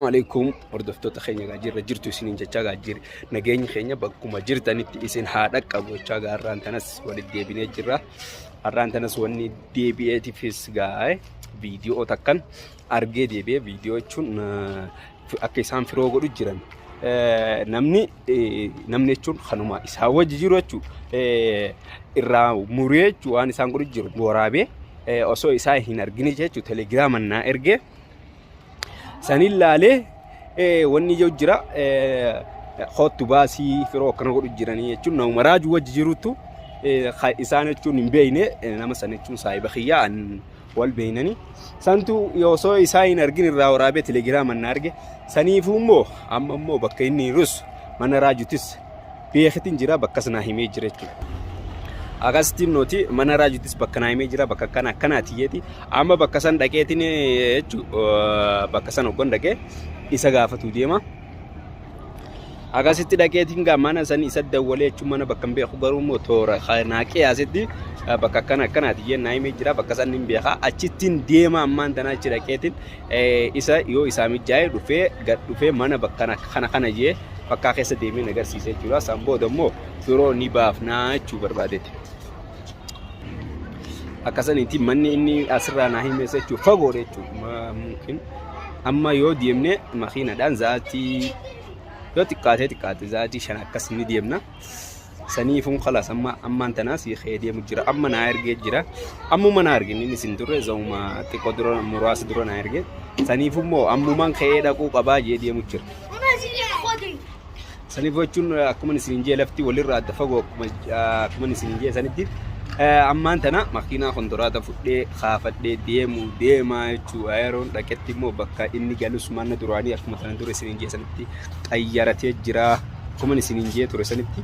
عليكم وردفتو خينيا غاجير جيرتو سنين جاچا غاجير نغيني خينيا بكوما جيرتانيت اسين حادق ابوچا غاران تنس ولدي بيني جرا arraan tanas wanni deebi'eeti fisgaa'e viidiyoo takkan argee deebi'ee viidiyoo jechuun akka isaan firoo godhu jiran namni jechuun kanuma isaa wajji jiru jechuun irraa muree jechuun waan isaan godhu jiru waraabee osoo isaa hin argine jechuun telegiraaman naa ergee saniin laalee wanni jiru jira hootu baasii firoo akkana godhu jiranii jechuun nama maraaju wajji jirutu isaan jechuun hin beeyne nama san jechuun saahiba khiyyaan wal beeynani santu yoosoo isaa hin argin irraa waraabee telegiraaman na arge saniifuu immoo amma immoo bakka inni jirus mana raajutis beekitiin jira bakka sanaa himee jira jechuudha. Akkasitti nooti mana raajutis bakka naa himee jira bakka kana akkanaatiyeeti amma bakka san dhaqeetiin jechuudha bakka san hoggon dhaqee isa gaafatu deema. Akkasitti dhaqeetiin mana san isa dawwalee jechuun mana bakka hin beeku garuu immoo toora naaqee asitti bakka akkanaati jennaa himee jira bakka san hin beekaa achittiin deema ammaan tanaa achi dhaqeetiin isa yoo isaa mijaa'ee dhufee mana bakka kana jee bakka keessa deemee agarsiisee jechuudha. San booda immoo firoo ni baafnaa jechuu barbaadeeti. Akkasanitti manni inni asirraa naa himeessa jechuun fagoodha jechuudha. Amma yoo deemne makiinadhaan zaatii yoo xiqqaate zaatii shan akkas ni deemna. Saniifuun khalaas ammaan tanaas khee deemu jira amma naa ergee jira ammuma naa ergee inni sin turre zauma xiqqoo dura muraasa dura naa ergee saniifu immoo ammumaan khee dhaquu qabaa jee deemu jira. Saniifu jechuun akkuma isin jee lafti walirraa adda fagoo akkuma isin jee sanitti ammaan tana makiinaa kontoraata fudhee kaafadhee deemaa jechuudha. Yeroon dhaqetti immoo bakka inni galus mana duraanii akkuma sana ture isin jee sanitti qayyaratee jira akkuma isin jee ture sanitti.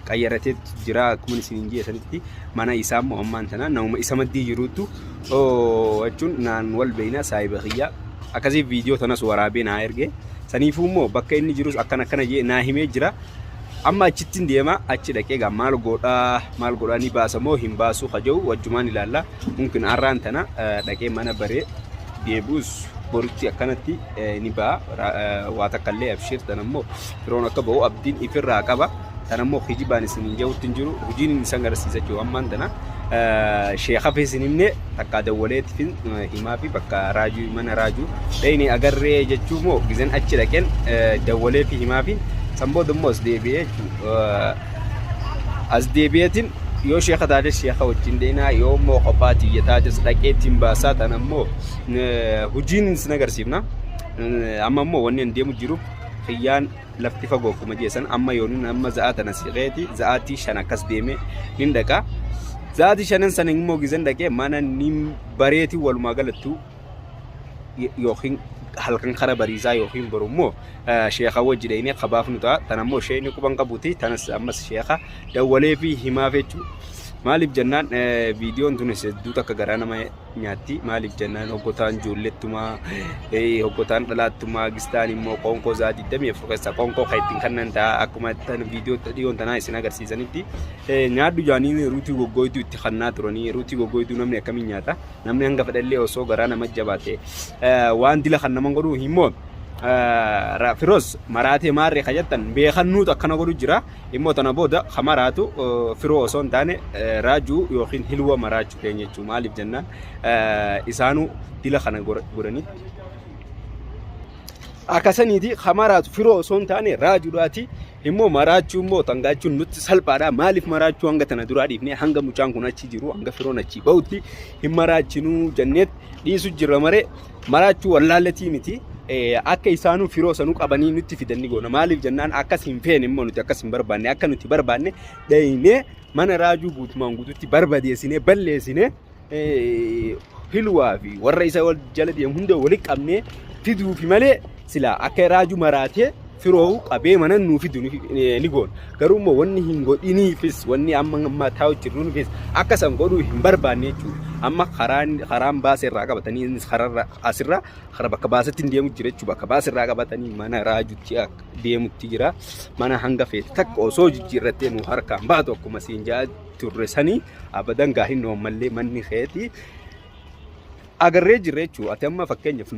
Qayyaratee jira akkuma isin jee sanitti mana isaa immoo ammaan tana nama isa maddii jirutu jechuun naan wal beeyna saahiba khiyyaa akkasii viidiyoo tanas waraabee naa ergee saniifuu immoo bakka inni jirus akkana jee naa himee jira. Amma achittiin deema achi dhaqee gaa maal godhaa ni baasa moo hin baasu haja'u wajjumaan ilaalla mungkin arraan tana dhaqee mana baree deebuus boritti akkanatti ni ba'a waa takkallee abshir tan ammoo firoon akka ba'u abdiin ifirraa qaba tan ammoo hijibaan isin jehutti hin jiru hojiin isin agarsiisa jechuudha. Ammaan tana sheekha feesinimne takka dawwaleetti himaa fi bakka raajuu mana raajuu dhayni agarree jechuu moo gizeen achi dhaqeen dawwalee fi himaa fi sanbooda immoo as deebi'eetiin yoo sheekha taate sheekha wajjin deemnaa yoo immoo qophaa tiyyataatis dhaqeetiin baasaa tan ammoo hojiin isin agarsiifna. Amma immoo wanni hin deemu jiru khiyyaan lafti fagoo akkuma jeessan amma yoonin amma za'aa tana siqeeti za'aatii shan akkas deemee nin dhaqa za'aatii shanan sana immoo gizeen dhaqee mana nin bareeti walumaa galattu yookiin halkan kara bariisaa yookiin borummoo sheekha wajji dhaqnee qabaaf nu ta'a tan ammoo sheekni quban qabuuti tanas ammas sheekha dawwalee fi himaaf jechuudha. Maaliif jennaan viidiyoon tunis hedduu takka garaa nama nyaatti maaliif jennaan hoggotaan ijoollettumaa hoggotaan dhalaattumaa gistaan immoo qoonqoo zaatii damee furkeessa qoonqoo kayittiin kannan ta'a akkuma tan viidiyoo dhiyoon tanaa isin agarsiisanitti nyaaddu jaaniin ruutii goggooytuu itti kannaa turanii ruutii goggooytuu namni akkamiin nyaata namni hanga fedhallee osoo garaa nama jabaate waan dila kan nama godhu immoo firoos maraatee maarree kajattan beekannuutu akkana godhu jira immoo tana booda kamaraatu firoo osoo hin taane raajuu yookiin hilwa maraachuu keenya jechuudha. Maaliif jennaan isaanuu dila kana godhanii akkasaniiti kamaraatu firoo osoo hin taane raajuudhaati immoo maraachuu immoo tangaachuun nutti salphaadha. Maaliif maraachuu hanga tana duraa dhiifnee hanga mucaan kun achi jiru hanga firoon achi bahutti hin maraachinuu jenneet dhiisu jirra maree maraachuu wallaalletii miti. Akka isaanuu firoo sanuu qabanii nutti fidanni goona. Maaliif jennaan akkas hin feene immoo nuti akkas hin barbaanne akka nuti barbaanne dhaynee mana raajuu guutumaan guututti barbadeessinee balleessinee hilwaa fi warra isa wal jala deemu hunda walitti qabnee fiduufi malee silaa akka raajuu maraatee firoo qabee mana nuu fidu ni goona. Garuu immoo wanni hin godhiniifis wanni amma taa'u jirruufis akkasan godhuu hin barbaanne jechuudha. amma karaan baasee irraa qabatanii innis karaa asirraa karaa bakka baasetti deemu jira jechuudha. Bakka baasee irraa qabatanii mana raajuutti deemutti jira. Mana hanga feete takka osoo jijjiirrattee nu harkaan baatu akkuma siin jaa turre sanii abadan gaahin noommallee manni keeti. Agarree jirre jechuudha. Ati amma fakkeenyaaf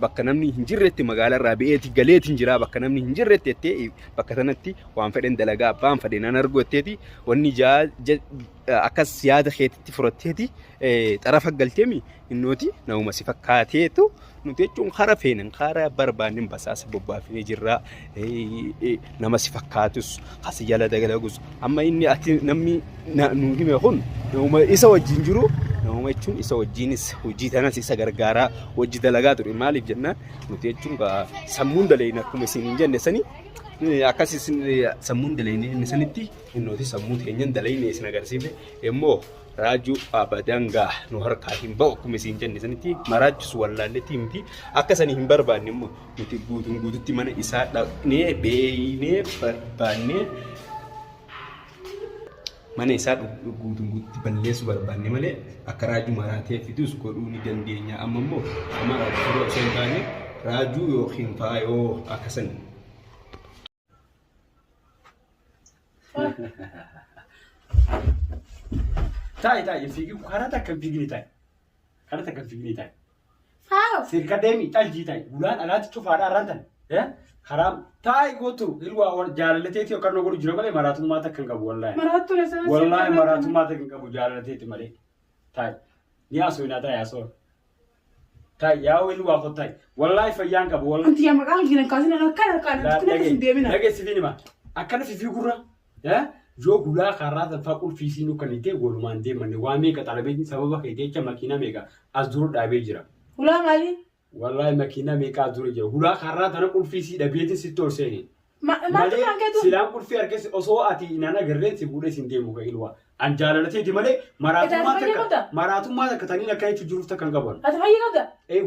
bakka namni hin jirretti magaalaa irraa ba'eeti galeeti hin jira. Bakka namni hin jirretti jettee bakka sanatti waan fedhen dalagaa abbaan fedhe nan argu jetteeti wanni akkas yaada keetitti furatteeti xarafa galteemi innooti namuma si fakkaateetu nuti jechuun karaa feenan karaa barbaannin basaasa bobbaafinee jirra nama si fakkaatus kasi jala dagalagus amma inni ati namni nu hime kun namuma isa wajjin jiru namuma jechuun isa wajjinis hojii tanas isa gargaaraa hojii dalagaa ture maaliif jennaan nuti jechuun sammuun dalayna akkuma isin hin jenne sanii akkasis sammuun dalayne sanitti innooti sammuu keenyan dalayne isin agarsiifne immoo raajuu abadangaa nu harkaa hin ba'u akkuma isin jenne sanitti maraachis wallaalletti miti akka sanii hin barbaanne immoo nuti guututti mana isaa dhaqnee beeynee barbaannee mana isaa guututti balleessu barbaanne malee akka raajuu maraatee fidus godhuu ni dandeenya amma immoo amma raajuu osoo hin taane raajuu yookiin faayoo akkasan Tai, figi karata kan figi tai. Karata kan figi tai. Sirka demi talji tai. Bulan alati cufaadha rantan. Haram tai gotu ilwa jaalalteeti yookaan godhu jira malee maraatummaa takka hin qabu wallahi. Wallahi maraatummaa takka hin qabu jaalalteeti malee. Tai. Ni asoina tai aso. Tai yaa ilwa ko tai. Wallahi fayyaan qabu wallahi. Anti yaa maqaan jiran kaasina kana deemina. Nage sifinima. Akkana fifi gurra. Joo gulaa karaa faqul fiisii nu kan itee walumaan deemanne waa meeqa xalabeetiin sababa keeteecha makiina meeqa as dura dhaabee jira. Hulaa maali? Wallahi makiina meeqa as dura jira. Hulaa karaa tana qulfiisii dhabeetiin sitti ol seeni. Maaltu hanqeetu? Silaan qulfii harkes osoo ati inana garreen si fuudhee sin deemu ka ilwa. An jaalalateeti malee maraatummaa takka taniin akka jechuun jiruuf takka hin qaban. Ati fayyee qabda?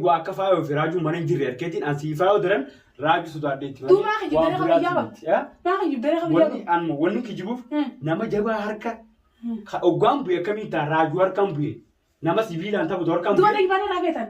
Waa akka faayoo fi raajuu mana hin jirre harkeetiin an sii faayoo diran raajuu sodaadheetti. Duuba kijibdee qabdi jaaba. Maa kijibdee qabdi jaaba. Wanni kijibuuf nama jabaa harka oggaan bu'e akkamiin ta'a raajuu harkaan bu'e nama sibiilaan taphatu harkaan bu'e. Duuba mana raafetan.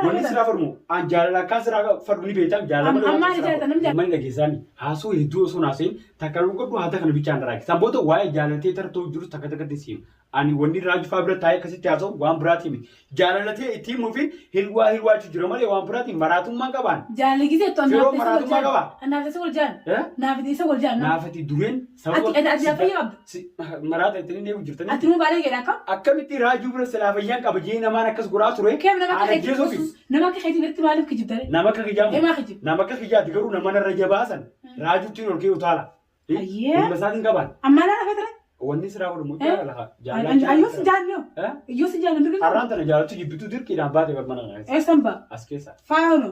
Wanni siraa farmu an jaalala akkaan siraa farmu ni beektaa jaalala. Ammaa ni jaalatan namni jaalatan. Mani dhageessaan haasoo hedduu osoo naaseen takka godhu haata kana bichaan daraake. Sanboota waa'ee jaalatee tartoo jirus takka takkatti siima. Ani wanni raajuu faa bira taa'ee akkasitti haasoo waan biraatii miti. Jaalalatee ittiin muufin hilwaachuu jira malee waan biraatiin maraatummaan qabaan. Jaalala gisee toon naaf maraatummaa qabaa. Naaf isa wal jaan. Naaf isa wal jaan. Naafati dureen sababa. Ati fayyee qabda. Maraata ittiin deemu jirtanii. Ati nuu baalee jedha akkam. Akkamitti raajuu bira silaa fayyaan qaba jee namaan akkas godhaa ture. Keef nama akka keetii birti maaliif kijibdare? Nama akka kijaamu. Emaa kijib. Nama akka kijaati garuu nama narra jabaasan raajuutti ol kee utaala. Ayyee. Humna isaatiin qabaan. Ammaa naa rafetare? Wanni siraa godhu mucaa lafa jaalladha. Ayyoo si jaalladhu. Ayyoo si jaalladhu. Har'aan tana jaallattu jibbitu dirqiidhaan baatee barbaada qabeessa. Eessan ba? As keessa. Faayoo no.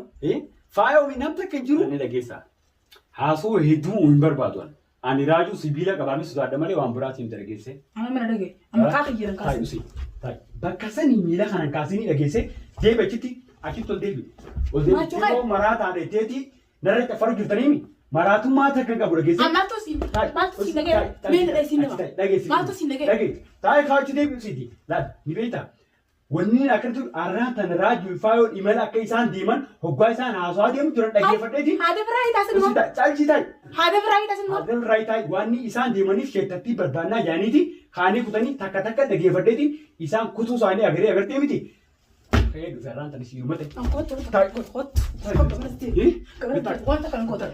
Faayoo namni akka hin jiru. Inni dhageessa. Haasoo hedduu hin barbaadu. Ani raajuu sibiila qabaamee sodaadha malee waan biraatiin dargeesse. Amma mana dhagee. Amma kaaka jiran kaasii. Bakka sanii miila kanan kaasinii dhageesse deebi achitti ol deebi. Ol deebi maraataa dheeteeti narra caffaru jirtaniimi. Maraatummaa takka qabu dhageesse. Maaltu si dhagee? Meen dheessin nama. Maaltu si dhagee? Dhagee. Taa'ee kaawwachi deebi'u siiti. Laal ni beektaa. Wanni akkatti arraan tana raajuu faayoo imala akka isaan deeman hoggaa isaan haasawaa deemu jiran dhaggeeffadheeti. Haada biraa hiitaa sin moo? Caalchii taa'i. Haada biraa hiitaa sin moo? Haada biraa taa'i. Wanni isaan deemaniif sheettatti barbaannaa jaaniiti. Kaanii kutanii takka takka dhaggeeffadheeti. Isaan kutuu isaanii agartee miti. Kaya duferan tadi si rumah tadi. Wanta kana gootan.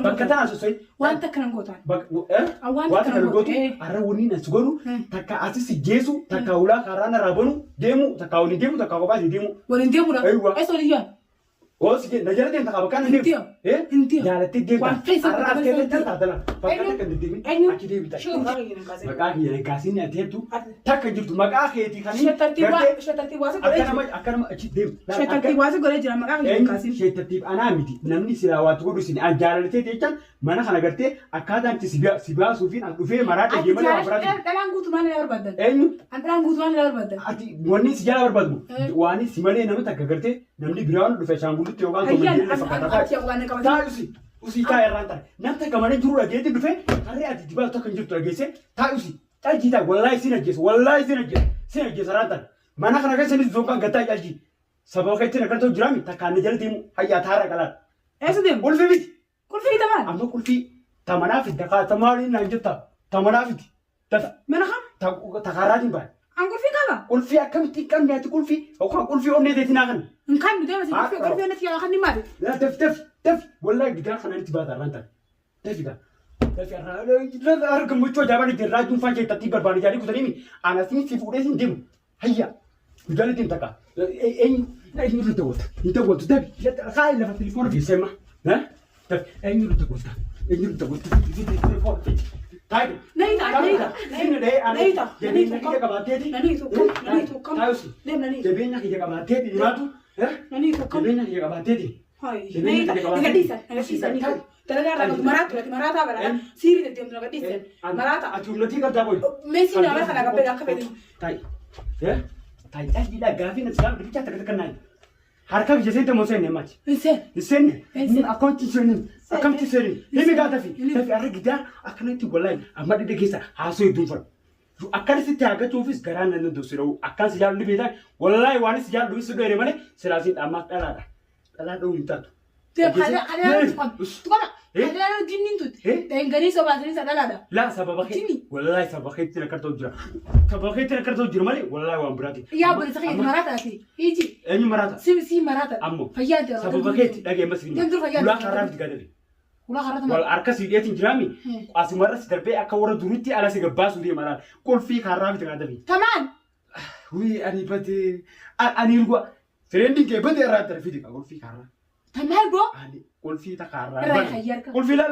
Bakka tana sosai. Wanta kana gootan. Wanta kana gootan. Arra wani na sugaru. Takka asisi jesu. Takka ula karana rabanu. Demu. Takka wani demu. Takka wabasi demu. Wani demu na. Eso liyan. Oh sih. Najar dia takka bakana demu. Intiyo. Jalan dia. Wan face. Arra askere dia tak dalam. Bakana kan demu. Aki dia bita. Maka dia kasih ni tu. Takka jirtu maka akhirnya kani. Shetati wasa gore. Akkanuma achi deemu. Shetati wasa gore jira maqaa hin kaasin. Shetati anaa miti namni silaa waatu godhu isin an jaalatee jechaan mana kana gartee akkaataan itti si baasuufiin an dhufee maraata deemanii waan biraati. Dhalaan guutumaan ni barbaadan. Eenyu? An dhalaan guutumaan ni barbaadan. Ati wanni si jaala barbaadu waan si malee nama takka gartee namni biraan dhufe shaangullitti yookaan tomajiirra fakkaata taa'usi. Usi taa'e irraan taa'e nam takka mana jiru dhageetti dhufe harree ati dibaa tokko hin jirtu dhageesse taa'usi. Caalchii taa'e wallaahi sin ajjeessa wallaahi sin ajjeessa. سين جسراتن ما نخنا كسر زوجان قطع جالجي سبب كيتنا كرتو جرامي تكاني جل ديمو هيا ثارة كلام ايش ديم كل في بيت كل في تمام أما كل في تمنا في الدكاترة تمارين نجتا تمنا في تفا من خم تكاراتين بعد عن كل في كذا كل في أكم تكان بيت كل في أو كان كل في أمنية تينا كن إن كان بدي بس كل في أنا تيجي خلني ما لا تف والله قدر خلنا نتبادر رانتا تف ده تف لا أركم مشوا جابني جراج نفاجئ تطيب برباني جالي كتريمي أنا سين في فوريسين ديم هيا جالي ديم تكا أي أنت قلت ده خايل في التليفون في سما ها تف أي أنت قلت في التليفون طيب نيتا سين ده أنا جبنا كذا كباتي نانيتو كم تاوسي لم نانيتو جبنا كذا كباتي ما تو ها نانيتو كم جبنا كذا كباتي هاي نيتا نغديسا نيتا تلاقي مرات بلا سيري تديم نغديسا مرات أتولتي كذا بوي ميسي نعمل خلاص قبل طيب ها طيب أجي لا قافين السلام بيجي تكناي harka biyya seente moo seenne machi seenne inni akkamti seenne himi gaata fi tafi arra gidaa akkanatti wallahi amma dhidhe keessa haasoo hedduun fara akkanasitti hagachuufis garaan nan dosira'u akkan si jaallu beetaa wallahi waan si jaallu si dheere malee silaasiin dhammaaf dhalaadha dhalaa dha'uu hin taatu. Ada jinnin tut. Tengani sobatini sadalada. La sababa ke. Wallahi sababa ke tina karto jira. Sababa ke tina karto jira mali wallahi wan burati. Ya bari sakhi marata ati. Iji. Enyi marata. Si marata. Ammo. Fayyada. Sababa ke dage masini. Tentu fayyada. Ula kharaf digadabi. Ula kharaf. Wal arkasi diyatin jirami. Asimara si darbe akka wara durutti ala si gabbasu di mala. Kol fi kharaf digadabi. Tamam. Wi ani bade ani ruwa. Friendin ke bade rata rafidi ka kol fi kharaf. Tamam bro. Ani kol fi ta kharaf. Rai khayyarka. Kol fi la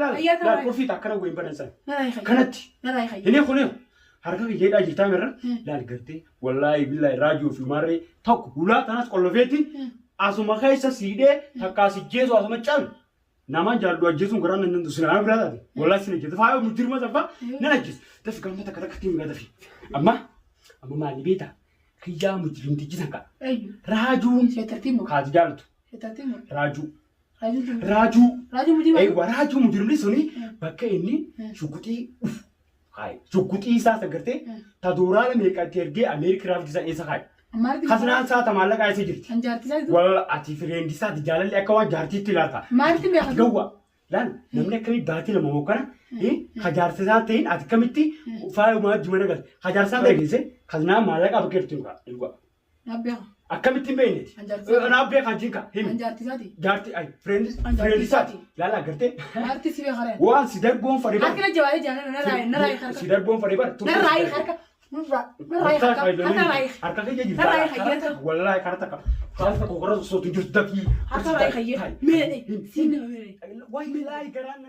kol fi ta kana goyin badansan. Rai khayyar. Kanatti. Rai khayyar. Ini khone harka ke jeda jirta merra. La garte wallahi billahi radio fi marre tok ula tanas kolofeti. Asuma khaisa side takasi jesu asuma chal. Nama jaldu ajesu ngaran nan dusna brada. Wallahi sine jesu fa mujirma safa. Nana jis. Tafi kamta takata katim gada fi. Amma mali beta. Khiya mujrim tijisanka. Ayyo. Raju Setartimo. kaji jaltu. Setartimo. Raju Raju mujrim. Ay waraju mujrim ni suni bakka inni shukuti hay shukuti isa sagarte tadurala me ka terge America raf disa isa hay Marti. khasna sa tamalla ka ise jirti Anjarti sa. wal ati friend disa dijalal akawa jarti tilata Marti me khadu. gawa lan namne kami baati la momokana khajarse sa tein ati kamitti faayu ma jumana gal khajarsa me gise khasna malla ka bakertin ka ilwa Nabya. akkamitti beeyneeti ana abbe kan jinka himi Anjarti sati. jaarti ay friend sati lala garte Marti si be khare. waan si darboon fari bar Akira jawari jana na rai kharka. si darboon fari bar Na rai kharka. Na rai kharka. Na rai. harka ke jeji Na rai khayyata. wallahi karta ka karta ko garo so tu jirta ki Harka rai khayyata. Me sina me. wai billahi garan